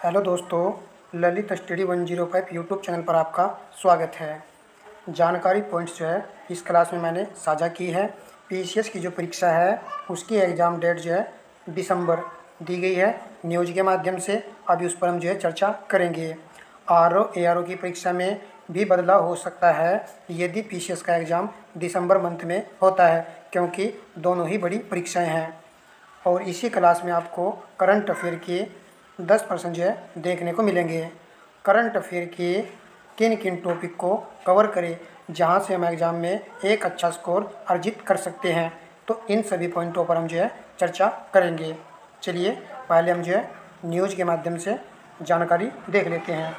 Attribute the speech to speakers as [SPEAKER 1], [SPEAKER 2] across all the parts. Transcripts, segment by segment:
[SPEAKER 1] Hello दोस्तों, Lalit study 105 YouTube channel पर आपका स्वागत है। जानकारी पॉइंट्स जो है इस क्लास में मैंने साझा की है। पीसीएस की जो परीक्षा है उसकी एग्ज़ाम डेट जो है दिसंबर दी गई है न्यूज़ के माध्यम से। अभी उस पर हम जो है चर्चा करेंगे। आरओ एआरओ की परीक्षा में भी बदलाव हो सकता है यदि पीसीएस का एग्ज़ाम दिसंबर मंथ में होता है, क्योंकि दोनों ही बड़ी परीक्षाएँ हैं। और इसी क्लास में आपको करंट अफेयर के 10% जो है देखने को मिलेंगे। करंट अफेयर के किन किन टॉपिक को कवर करें जहां से हम एग्ज़ाम में एक अच्छा स्कोर अर्जित कर सकते हैं, तो इन सभी पॉइंटों पर हम जो है चर्चा करेंगे। चलिए पहले हम जो है न्यूज़ के माध्यम से जानकारी देख लेते हैं।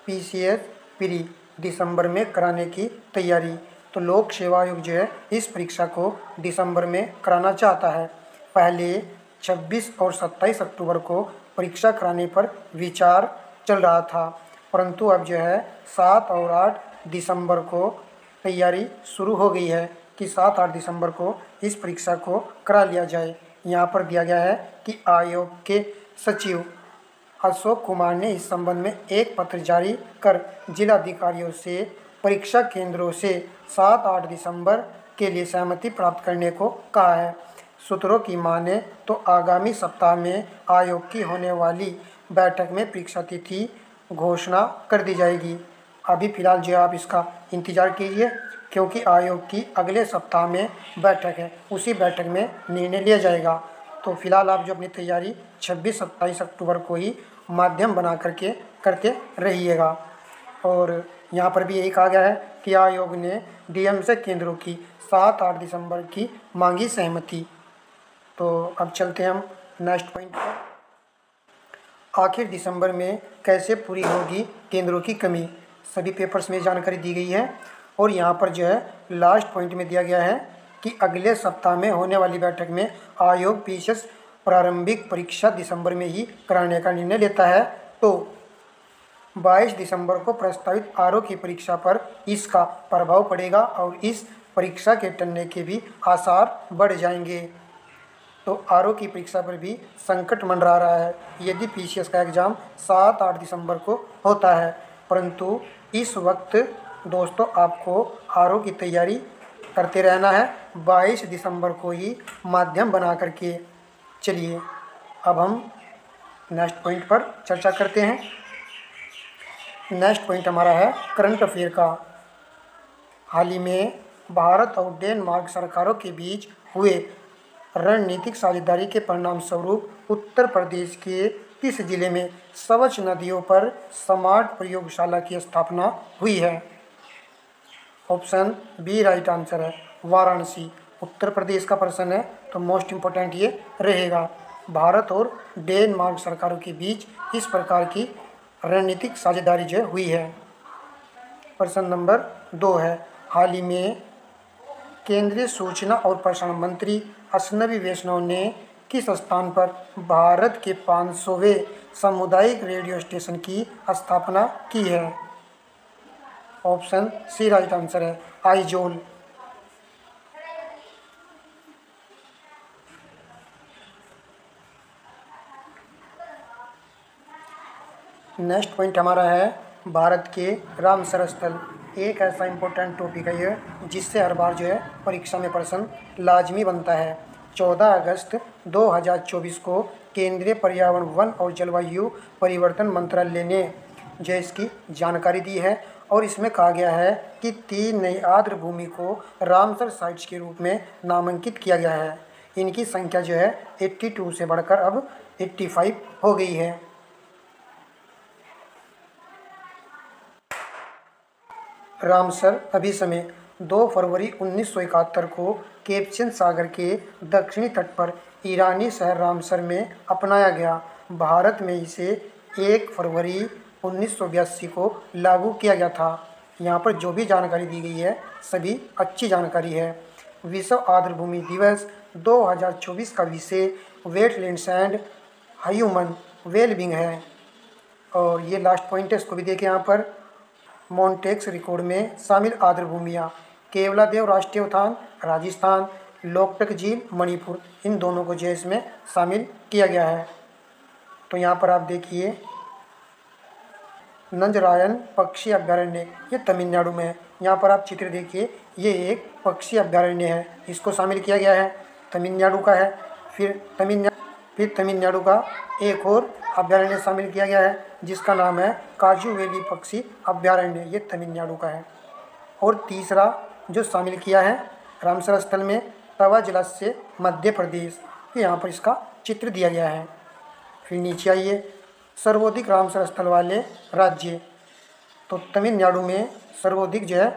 [SPEAKER 1] पीसीएस प्री दिसंबर में कराने की तैयारी। तो लोक सेवा आयोग जो है इस परीक्षा को दिसंबर में कराना चाहता है। पहले 26 और 27 अक्टूबर को परीक्षा कराने पर विचार चल रहा था, परंतु अब जो है 7 और 8 दिसंबर को तैयारी शुरू हो गई है कि 7-8 दिसंबर को इस परीक्षा को करा लिया जाए। यहाँ पर दिया गया है कि आयोग के सचिव अशोक कुमार ने इस संबंध में एक पत्र जारी कर जिलाधिकारियों से परीक्षा केंद्रों से 7-8 दिसंबर के लिए सहमति प्राप्त करने को कहा है। सूत्रों की माने तो आगामी सप्ताह में आयोग की होने वाली बैठक में परीक्षा तिथि घोषणा कर दी जाएगी। अभी फिलहाल जो आप इसका इंतज़ार कीजिए, क्योंकि आयोग की अगले सप्ताह में बैठक है, उसी बैठक में निर्णय लिया जाएगा। तो फिलहाल आप जो अपनी तैयारी 26-27 अक्टूबर को ही माध्यम बना करके करते रहिएगा। और यहाँ पर भी यही कहा गया है कि आयोग ने डीएम से केंद्रों की 7-8 दिसंबर की मांगी सहमति। तो अब चलते हैं हम नेक्स्ट पॉइंट पर। आखिर दिसंबर में कैसे पूरी होगी केंद्रों की कमी, सभी पेपर्स में जानकारी दी गई है। और यहाँ पर जो है लास्ट पॉइंट में दिया गया है कि अगले सप्ताह में होने वाली बैठक में आयोग पीसीएस प्रारंभिक परीक्षा दिसंबर में ही कराने का निर्णय लेता है, तो 22 दिसंबर को प्रस्तावित आरओ की परीक्षा पर इसका प्रभाव पड़ेगा और इस परीक्षा के टलने के भी आसार बढ़ जाएंगे। तो आरओ की परीक्षा पर भी संकट मंडरा रहा है यदि पीसीएस का एग्ज़ाम 7-8 दिसंबर को होता है। परंतु इस वक्त दोस्तों आपको आरओ की तैयारी करते रहना है 22 दिसंबर को ही माध्यम बना करके। चलिए अब हम नेक्स्ट पॉइंट पर चर्चा करते हैं। नेक्स्ट पॉइंट हमारा है करंट अफेयर का। हाल ही में भारत और डेनमार्क सरकारों के बीच हुए रणनीतिक साझेदारी के परिणाम स्वरूप उत्तर प्रदेश के किस जिले में स्वच्छ नदियों पर स्मार्ट प्रयोगशाला की स्थापना हुई है? ऑप्शन बी राइट आंसर है, वाराणसी। उत्तर प्रदेश का प्रश्न है तो मोस्ट इम्पोर्टेंट ये रहेगा। भारत और डेनमार्क सरकारों के बीच इस प्रकार की रणनीतिक साझेदारी जो हुई है। प्रश्न नंबर 2 है, हाल ही में केंद्रीय सूचना और प्रसारण मंत्री अश्विनी वैष्णव ने किस स्थान पर भारत के 500वें सामुदायिक रेडियो स्टेशन की स्थापना की है? ऑप्शन सी राइट आंसर है, आइजोल। नेक्स्ट पॉइंट हमारा है भारत के रामसर स्थल। एक ऐसा इम्पोर्टेंट टॉपिक है ये जिससे हर बार जो है परीक्षा में प्रश्न लाजमी बनता है। 14 अगस्त 2024 को केंद्रीय पर्यावरण वन और जलवायु परिवर्तन मंत्रालय ने जो इसकी जानकारी दी है, और इसमें कहा गया है कि 3 नई आर्द्र भूमि को रामसर साइट्स के रूप में नामांकित किया गया है। इनकी संख्या जो है 82 से बढ़कर अब 85 हो गई है। रामसर अभी समय 2 फरवरी 1971 को कैस्पियन सागर के दक्षिणी तट पर ईरानी शहर रामसर में अपनाया गया। भारत में इसे 1 फरवरी 1982 को लागू किया गया था। यहाँ पर जो भी जानकारी दी गई है सभी अच्छी जानकारी है। विश्व आर्द्र भूमि दिवस 2024 का विषय वेटलैंड्स एंड ह्यूमन वेलबींग है। और ये लास्ट पॉइंट है, इसको भी देखें। यहाँ पर मॉन्टेक्स रिकॉर्ड में शामिल आर्द्र भूमियाँ केवलादेव राष्ट्रीय उद्यान राजस्थान, लोकटक झील मणिपुर, इन दोनों को जो इसमें शामिल किया गया है। तो यहाँ पर आप देखिए नंजरायन पक्षी अभ्यारण्य, ये तमिलनाडु में है। यहाँ पर आप चित्र देखिए, ये एक पक्षी अभ्यारण्य है, इसको शामिल किया गया है, तमिलनाडु का है। फिर तमिलनाडु का एक और अभ्यारण्य शामिल किया गया है जिसका नाम है काजू वैली पक्षी अभ्यारण्य, ये तमिलनाडु का है। और तीसरा जो शामिल किया है रामसर स्थल में, तवा जलाशय मध्य प्रदेश, ये यहाँ पर इसका चित्र दिया गया है। फिर नीचे आइए, सर्वाधिक रामसर स्थल वाले राज्य, तो तमिलनाडु में सर्वाधिक जो है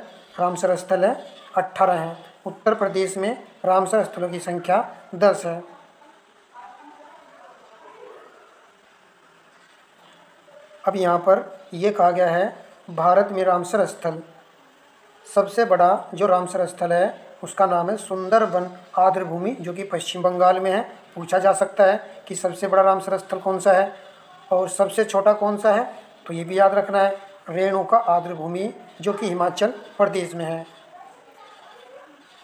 [SPEAKER 1] रामसर स्थल है 18 हैं। उत्तर प्रदेश में रामसर स्थलों की संख्या 10 है। अब यहाँ पर यह कहा गया है भारत में रामसर स्थल, सबसे बड़ा जो रामसर स्थल है उसका नाम है सुंदरबन आर्द्र भूमि, जो कि पश्चिम बंगाल में है। पूछा जा सकता है कि सबसे बड़ा रामसर स्थल कौन सा है और सबसे छोटा कौन सा है, तो ये भी याद रखना है, रेणुका आर्द्र भूमि, जो कि हिमाचल प्रदेश में है।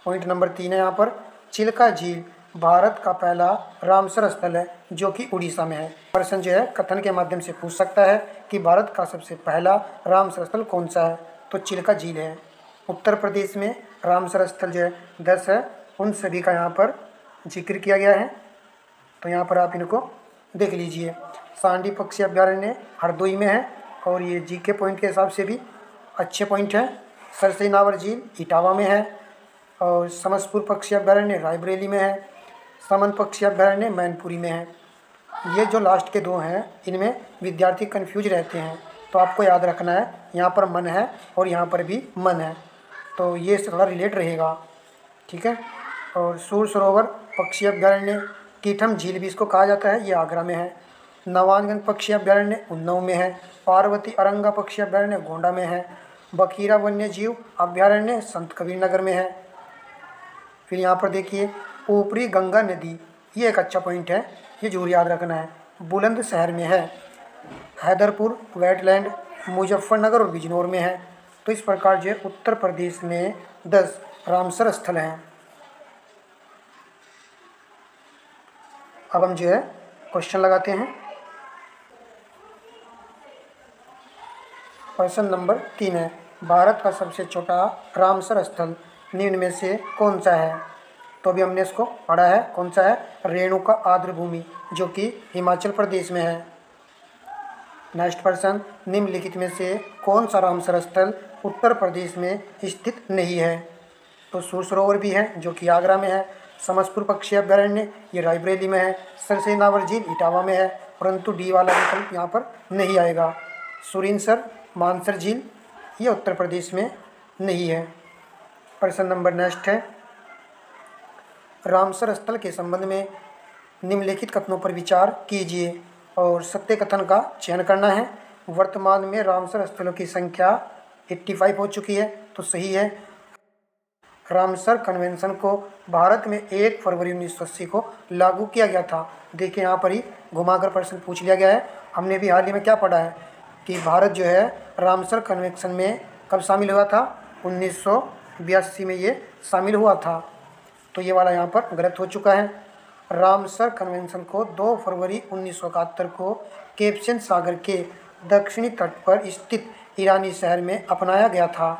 [SPEAKER 1] पॉइंट नंबर 3 है यहाँ पर, चिल्का झील भारत का पहला रामसर स्थल है जो कि उड़ीसा में है। प्रश्न जो है कथन के माध्यम से पूछ सकता है कि भारत का सबसे पहला रामसर स्थल कौन सा है, तो चिल्का झील है। उत्तर प्रदेश में रामसर स्थल जो है 10 है, उन सभी का यहाँ पर जिक्र किया गया है, तो यहाँ पर आप इनको देख लीजिए। सांडी पक्षी अभ्यारण्य हरदोई में है और ये जीके पॉइंट के हिसाब से भी अच्छे पॉइंट हैं। सरसई नावर झील इटावा में है और समसपुर पक्षी अभ्यारण्य रायबरेली में है। समन पक्षी अभ्यारण्य मैनपुरी में है। ये जो लास्ट के दो हैं इनमें विद्यार्थी कन्फ्यूज रहते हैं, तो आपको याद रखना है यहाँ पर मन है और यहाँ पर भी मन है, तो ये थोड़ा रिलेट रहेगा, ठीक है। और सूर सरोवर पक्षी अभ्यारण्य कीठम झील भी इसको कहा जाता है, ये आगरा में है। नवानगंज पक्षी अभ्यारण्य उन्नाव में है। पार्वती अरंगा पक्षी अभ्यारण्य गोंडा में है। बखीरा वन्य जीव अभ्यारण्य संत कबीर नगर में है। फिर यहाँ पर देखिए ऊपरी गंगा नदी, ये एक अच्छा पॉइंट है, ये जरूर याद रखना है, बुलंदशहर में है। हैदरपुर वेटलैंड मुजफ्फरनगर और बिजनौर में है। तो इस प्रकार जो है उत्तर प्रदेश में 10 रामसर स्थल हैं। अब हम जो है क्वेश्चन लगाते हैं। प्रश्न नंबर 3 है, भारत का सबसे छोटा रामसर स्थल निम्न में से कौन सा है। तो अभी हमने इसको पढ़ा है, कौन सा है, रेणुका आर्द्र भूमि, जो कि हिमाचल प्रदेश में है। नेक्स्ट प्रश्न, निम्नलिखित में से कौन सा रामसर स्थल उत्तर प्रदेश में स्थित नहीं है। तो सूर सरोवर भी है जो कि आगरा में है। समसपुर पक्षी अभ्यारण्य ये रायबरेली में है। सरसई नावर झील इटावा में है, परंतु डी वाला विकल्प यहाँ पर नहीं आएगा। सुरिनसर मानसर झील ये उत्तर प्रदेश में नहीं है। प्रश्न नंबर नेक्स्ट है, रामसर स्थल के संबंध में निम्नलिखित कथनों पर विचार कीजिए और सत्य कथन का चयन करना है। वर्तमान में रामसर स्थलों की संख्या 85 हो चुकी है, तो सही है। रामसर कन्वेंशन को भारत में 1 फरवरी 1980 को लागू किया गया था। देखिए यहाँ पर ही घुमाकर प्रश्न पूछ लिया गया है। हमने भी हाल ही में क्या पढ़ा है कि भारत जो है रामसर कन्वेंशन में कब शामिल हुआ था, 1982 में ये शामिल हुआ था। तो ये वाला यहाँ पर गलत हो चुका है। रामसर कन्वेंशन को 2 फरवरी 1971 को कैस्पियन सागर के दक्षिणी तट पर स्थित ईरानी शहर में अपनाया गया था,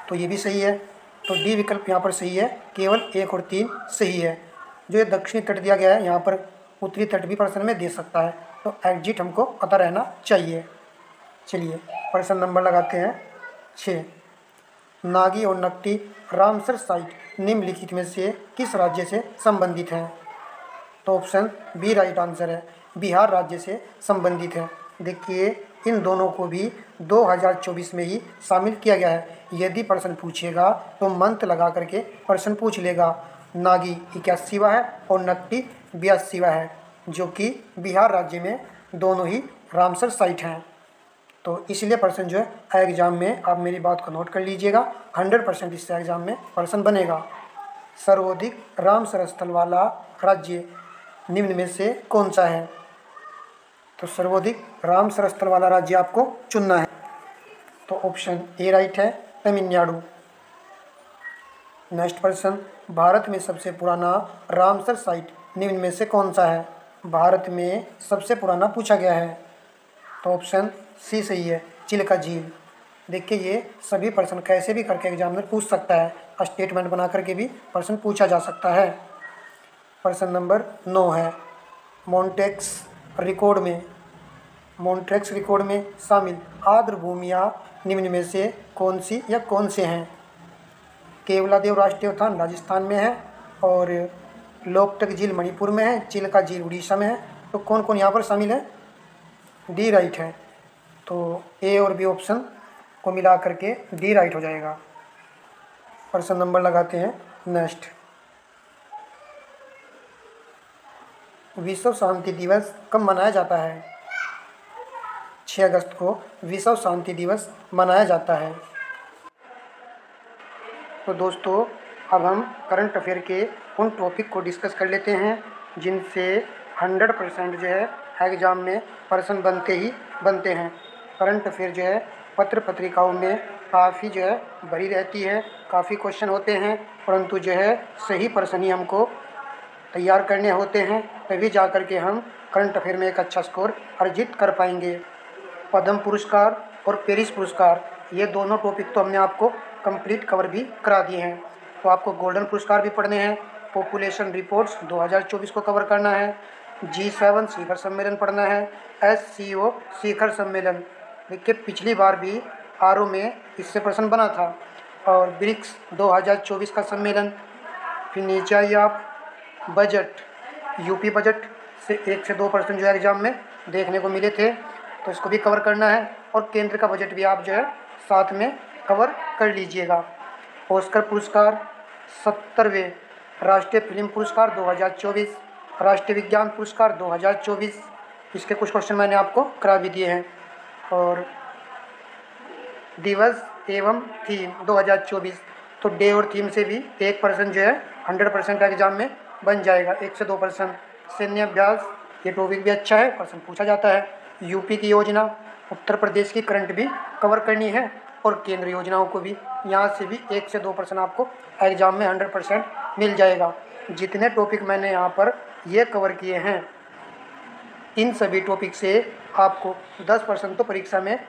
[SPEAKER 1] तो ये भी सही है। तो डी विकल्प यहाँ पर सही है, केवल 1 और 3 सही है। जो ये दक्षिणी तट दिया गया है यहाँ पर उत्तरी तट भी प्रश्न में दे सकता है, तो एग्जिट हमको पता रहना चाहिए। चलिए प्रश्न नंबर लगाते हैं 6, नागी और नकटी रामसर साइट निम्नलिखित में से किस राज्य से संबंधित हैं। तो ऑप्शन बी राइट आंसर है, बिहार राज्य से संबंधित है। देखिए इन दोनों को भी 2024 में ही शामिल किया गया है। यदि प्रश्न पूछेगा तो मंथ लगा करके प्रश्न पूछ लेगा। नागी 81वां है और नकटी 82वां है, जो कि बिहार राज्य में दोनों ही रामसर साइट हैं। तो इसलिए प्रश्न जो है एग्जाम में, आप मेरी बात को नोट कर लीजिएगा, 100% इससे एग्जाम में प्रश्न बनेगा। सर्वाधिक रामसर स्थल वाला राज्य निम्न में से कौन सा है। तो सर्वाधिक रामसर स्थल वाला राज्य आपको चुनना है। तो ऑप्शन ए राइट है, तमिलनाडु। नेक्स्ट प्रश्न, भारत में सबसे पुराना रामसर साइट निम्न में से कौन सा है। भारत में सबसे पुराना पूछा गया है? तो ऑप्शन सी सही है, चिल्का झील। देखिए ये सभी प्रश्न कैसे भी करके एग्जामिनर पूछ सकता है, स्टेटमेंट बना करके भी प्रश्न पूछा जा सकता है। प्रश्न नंबर 9 है, मॉन्ट्रेक्स रिकॉर्ड में शामिल आर्द्रभूमियाँ निम्न में से कौन सी या कौन से हैं? केवलादेव राष्ट्रीय उद्यान राजस्थान में है, और लोकटक झील मणिपुर में है, चिल्का झील उड़ीसा में है। तो कौन कौन यहाँ पर शामिल है? डी राइट है। तो ए और बी ऑप्शन को मिला करके डी राइट हो जाएगा। प्रश्न नंबर लगाते हैं नेक्स्ट। विश्व शांति दिवस कब मनाया जाता है? 6 अगस्त को विश्व शांति दिवस मनाया जाता है। तो दोस्तों अब हम करंट अफेयर के उन टॉपिक को डिस्कस कर लेते हैं जिनसे 100% जो है एग्ज़ाम में प्रश्न बनते हैं। करंट अफेयर जो है पत्र पत्रिकाओं में काफ़ी जो है भरी रहती है, काफ़ी क्वेश्चन होते हैं, परंतु जो है सही प्रश्न ही हमको तैयार करने होते हैं, तभी जा कर के हम करंट अफेयर में एक अच्छा स्कोर अर्जित कर पाएंगे। पद्म पुरस्कार और पेरिस पुरस्कार, ये दोनों टॉपिक तो हमने आपको कंप्लीट कवर भी करा दिए हैं। तो आपको गोल्डन पुरस्कार भी पढ़ने हैं, पॉपुलेशन रिपोर्ट्स 2024 को कवर करना है, G7 शिखर सम्मेलन पढ़ना है, SCO शिखर सम्मेलन। देखिए पिछली बार भी आरओ में इससे प्रश्न बना था, और ब्रिक्स 2024 का सम्मेलन। फिर नीचे आइए आप, बजट, यूपी बजट से 1 से 2 प्रश्न जो है एग्जाम में देखने को मिले थे, तो इसको भी कवर करना है। और केंद्र का बजट भी आप जो है साथ में कवर कर लीजिएगा। ऑस्कर पुरस्कार, 70वें राष्ट्रीय फिल्म पुरस्कार 2024, राष्ट्रीय विज्ञान पुरस्कार 2024, इसके कुछ क्वेश्चन मैंने आपको करा भी दिए हैं। और दिवस एवं थीम 2024, तो डे और थीम से भी 1% जो है 100% एग्जाम में बन जाएगा, 1 से 2 प्रश्न। सैन्य अभ्यास, ये टॉपिक भी अच्छा है, प्रश्न पूछा जाता है। यूपी की योजना, उत्तर प्रदेश की करंट भी कवर करनी है, और केंद्र योजनाओं को भी, यहाँ से भी 1 से 2 प्रश्न आपको एग्जाम में 100% मिल जाएगा। जितने टॉपिक मैंने यहाँ पर ये कवर किए हैं, इन सभी टॉपिक से आपको 10% तो परीक्षा में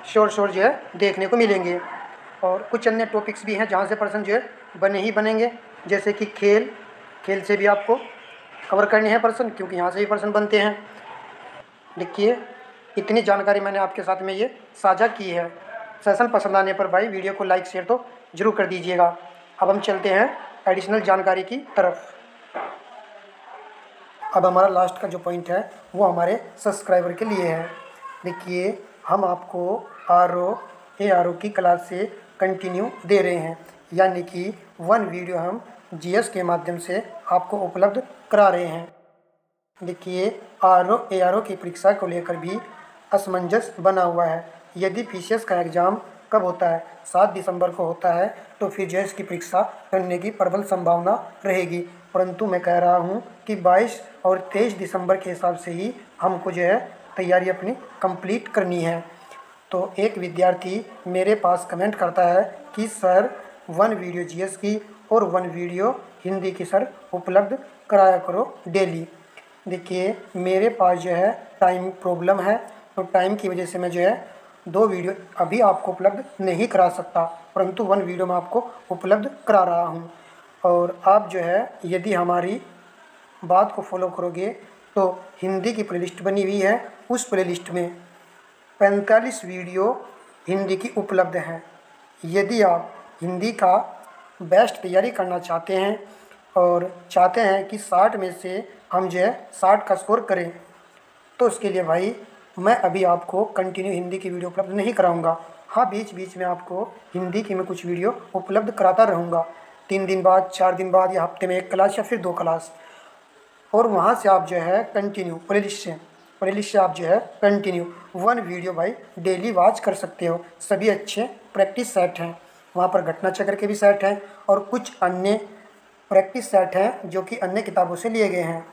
[SPEAKER 1] श्योर जो है देखने को मिलेंगे। और कुछ अन्य टॉपिक्स भी हैं जहाँ से प्रश्न जो है बने ही बनेंगे, जैसे कि खेल से भी आपको कवर करने हैं प्रश्न, क्योंकि यहाँ से भी प्रश्न बनते हैं। देखिए इतनी जानकारी मैंने आपके साथ में ये साझा की है। सेशन पसंद आने पर भाई वीडियो को लाइक शेयर तो जरूर कर दीजिएगा। अब हम चलते हैं एडिशनल जानकारी की तरफ। अब हमारा लास्ट का जो पॉइंट है वो हमारे सब्सक्राइबर के लिए है। देखिए हम आपको आर ओ की क्लास से कंटिन्यू दे रहे हैं, यानी कि 1 वीडियो हम जीएस के माध्यम से आपको उपलब्ध करा रहे हैं। देखिए आर ओ की परीक्षा को लेकर भी असमंजस बना हुआ है। यदि पीसीएस का एग्ज़ाम कब होता है? 7 दिसंबर को होता है, तो फिर जो है इसकी परीक्षा करने की प्रबल संभावना रहेगी। परंतु मैं कह रहा हूँ कि 22 और 23 दिसंबर के हिसाब से ही हमको जो है तैयारी अपनी कंप्लीट करनी है। तो एक विद्यार्थी मेरे पास कमेंट करता है कि सर 1 वीडियो जीएस की और 1 वीडियो हिंदी की सर उपलब्ध कराया करो डेली। देखिए मेरे पास जो है टाइम प्रॉब्लम है, तो टाइम की वजह से मैं जो है 2 वीडियो अभी आपको उपलब्ध नहीं करा सकता, परंतु 1 वीडियो मैं आपको उपलब्ध करा रहा हूँ। और आप जो है यदि हमारी बात को फॉलो करोगे तो हिंदी की प्लेलिस्ट बनी हुई है, उस प्लेलिस्ट में 45 वीडियो हिंदी की उपलब्ध हैं। यदि आप हिंदी का बेस्ट तैयारी करना चाहते हैं और चाहते हैं कि 60 में से हम जो है 60 का स्कोर करें, तो उसके लिए भाई मैं अभी आपको कंटिन्यू हिंदी की वीडियो उपलब्ध नहीं कराऊंगा। हाँ बीच बीच में आपको हिंदी की मैं कुछ वीडियो उपलब्ध कराता रहूँगा, 3 दिन बाद, 4 दिन बाद, या हफ्ते में 1 क्लास या फिर 2 क्लास। और वहाँ से आप जो है कंटिन्यू प्लेलिस्ट से आप जो है कंटिन्यू 1 वीडियो भाई डेली वॉच कर सकते हो। सभी अच्छे प्रैक्टिस सेट हैं, वहाँ पर घटना चक्र के भी सेट हैं और कुछ अन्य प्रैक्टिस सेट हैं जो कि अन्य किताबों से लिए गए हैं।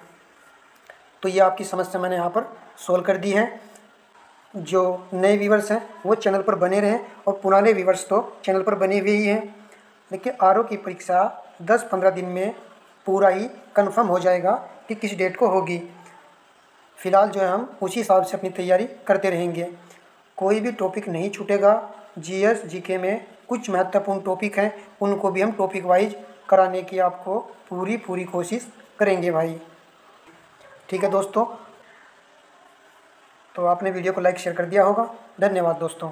[SPEAKER 1] तो ये आपकी समस्या मैंने यहाँ पर सोल्व कर दी है। जो नए व्यूवर्स हैं वो चैनल पर बने रहें, और पुराने व्यूवर्स तो चैनल पर बने हुए ही हैं। देखिए आरओ की परीक्षा 10-15 दिन में पूरा ही कंफर्म हो जाएगा कि किस डेट को होगी। फ़िलहाल जो है हम उसी हिसाब से अपनी तैयारी करते रहेंगे। कोई भी टॉपिक नहीं छूटेगा। जीएस जीके में कुछ महत्वपूर्ण टॉपिक हैं, उनको भी हम टॉपिक वाइज कराने की आपको पूरी कोशिश करेंगे भाई। ठीक है दोस्तों, तो आपने वीडियो को लाइक शेयर कर दिया होगा। धन्यवाद दोस्तों।